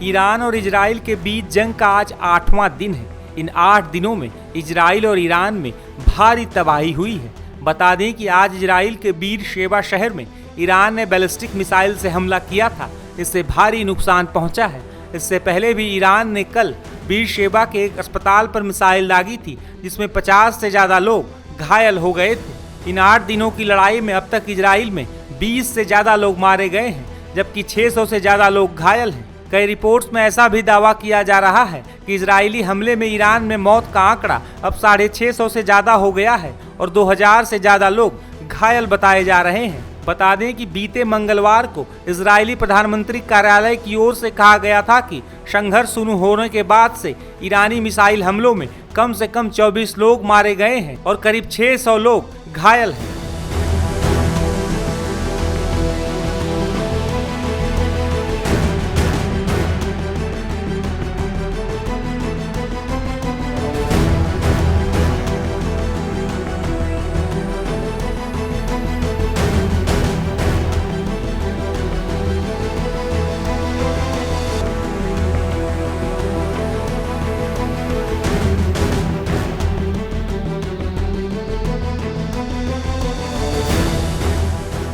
Iran और Israel के बीच जंग का आज 8वां दिन है। इन 8 दिनों में इजराइल और ईरान में भारी तबाही हुई है। बता दें कि आज इजराइल के बीर शेबा शहर में ईरान ने बैलिस्टिक मिसाइल से हमला किया था। इससे भारी नुकसान पहुंचा है। इससे पहले भी ईरान ने कल बीर शेबा के एक अस्पताल पर मिसाइल दागी थी, जिसमें 50 से ज़्यादा लोग घायल हो गए थे। इन 8 दिनों की लड़ाई में अब तक इजराइल में 20 से ज़्यादा लोग मारे गए हैं, जबकि 600 से ज़्यादा लोग घायल हैं। कई रिपोर्ट्स में ऐसा भी दावा किया जा रहा है कि इजरायली हमले में ईरान में मौत का आंकड़ा अब 650 से ज़्यादा हो गया है और 2000 से ज़्यादा लोग घायल बताए जा रहे हैं। बता दें कि बीते मंगलवार को इजरायली प्रधानमंत्री कार्यालय की ओर से कहा गया था कि संघर्ष शुरू होने के बाद से ईरानी मिसाइल हमलों में कम से कम 24 लोग मारे गए हैं और करीब 600 लोग घायल हैं।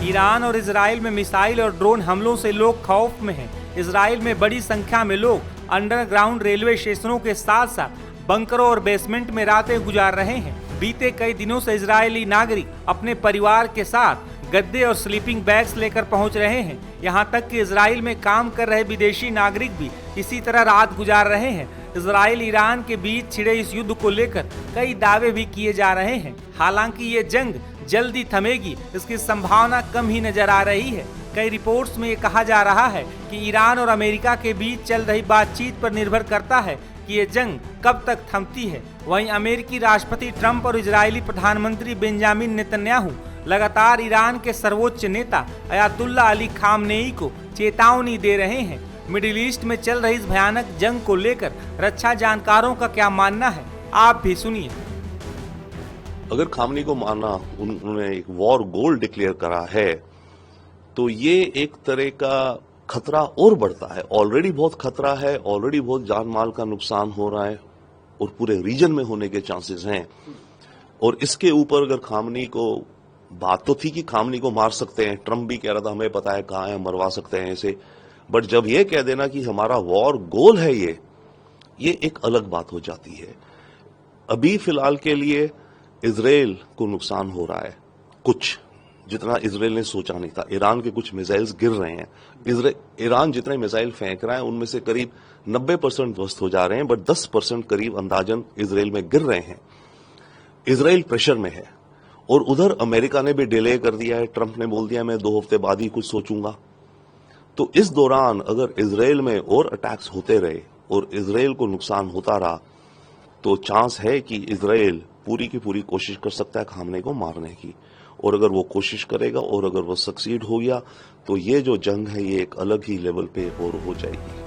ईरान और इजराइल में मिसाइल और ड्रोन हमलों से लोग खौफ में हैं। इजराइल में बड़ी संख्या में लोग अंडरग्राउंड रेलवे स्टेशनों के साथ साथ बंकरों और बेसमेंट में रातें गुजार रहे हैं। बीते कई दिनों से इजरायली नागरिक अपने परिवार के साथ गद्दे और स्लीपिंग बैग्स लेकर पहुंच रहे हैं। यहां तक कि इजराइल में काम कर रहे विदेशी नागरिक भी इसी तरह रात गुजार रहे हैं। इजराइल ईरान के बीच छिड़े इस युद्ध को लेकर कई दावे भी किए जा रहे हैं। हालांकि ये जंग जल्दी थमेगी, इसकी संभावना कम ही नजर आ रही है। कई रिपोर्ट्स में ये कहा जा रहा है कि ईरान और अमेरिका के बीच चल रही बातचीत पर निर्भर करता है कि ये जंग कब तक थमती है। वहीं अमेरिकी राष्ट्रपति ट्रंप और इजरायली प्रधानमंत्री बेंजामिन नेतन्याहू लगातार ईरान के सर्वोच्च नेता अयातुल्ला अली खामनेई को चेतावनी दे रहे हैं। मिडिल ईस्ट में चल रही इस भयानक जंग को लेकर रक्षा जानकारों का क्या मानना है, आप भी सुनिए। अगर खामनी को माना उन्होंने एक वॉर गोल डिक्लेयर करा है, तो ये एक तरह का खतरा और बढ़ता है। ऑलरेडी बहुत खतरा है, ऑलरेडी बहुत जान माल का नुकसान हो रहा है और पूरे रीजन में होने के चांसेस हैं। और इसके ऊपर अगर खामनी को, बात तो थी कि खामनी को मार सकते हैं, ट्रंप भी कह रहा था हमें पता है कहाँ है, मरवा सकते हैं इसे, बट जब ये कह देना कि हमारा वॉर गोल है ये एक अलग बात हो जाती है। अभी फिलहाल के लिए इजराइल को नुकसान हो रहा है, कुछ जितना इजराइल ने सोचा नहीं था। ईरान के कुछ मिसाइल्स गिर रहे हैं। ईरान जितने मिसाइल फेंक रहा है उनमें से करीब 90% ध्वस्त हो जा रहे हैं, बट 10% करीब अंदाजन इजराइल में गिर रहे हैं। इजराइल प्रेशर में है और उधर अमेरिका ने भी डिले कर दिया है। ट्रंप ने बोल दिया मैं 2 हफ्ते बाद ही कुछ सोचूंगा। तो इस दौरान अगर इजराइल में और अटैक्स होते रहे और इजराइल को नुकसान होता रहा, तो चांस है कि इजराइल पूरी की पूरी कोशिश कर सकता है खामने को मारने की। और अगर वो कोशिश करेगा और अगर वो सक्सीड हो गया, तो ये जो जंग है ये एक अलग ही लेवल पे और हो जाएगी।